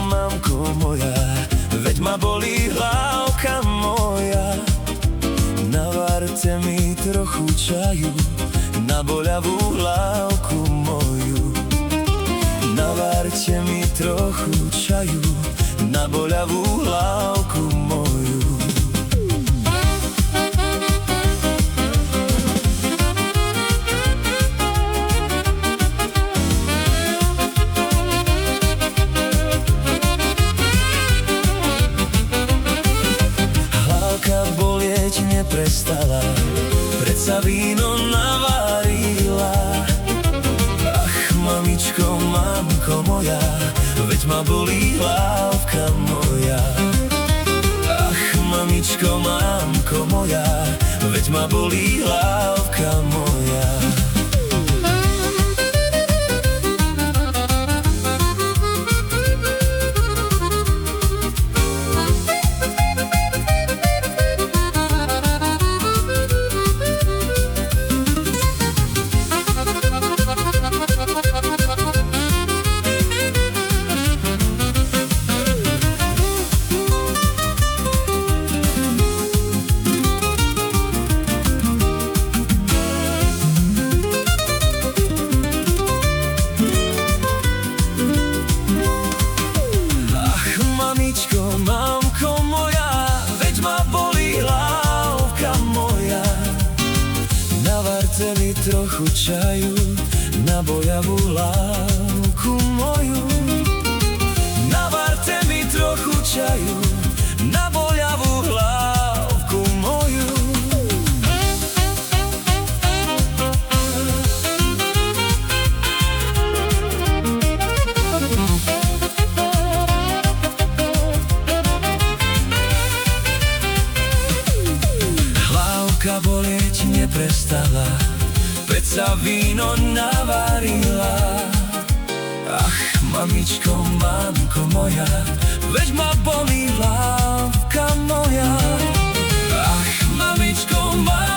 Mamko moja, veď ma bolí hlavka moja. Navarte mi trochu čaju na boľavú hlavku moju. Navarte mi trochu čaju na boľavú hlavku moju. Neprestala, predsa víno navarila. Ach, mamičko, mamko moja, veď ma bolí hlavka moja. Ach, mamičko, mamko moja, veď ma bolí hlavka moja. Mamko moja, veď ma bolí hlavka moja. Navarte mi trochu čaju na boľavú hlavku moju. Navarte mi trochu čaju na boľavú hlavku moju. Bolieť neprestala, predsa víno navarila. Ach, mamičko, mamko moja, veď ma bolí hlavka moja. Ach, mamičko, mamko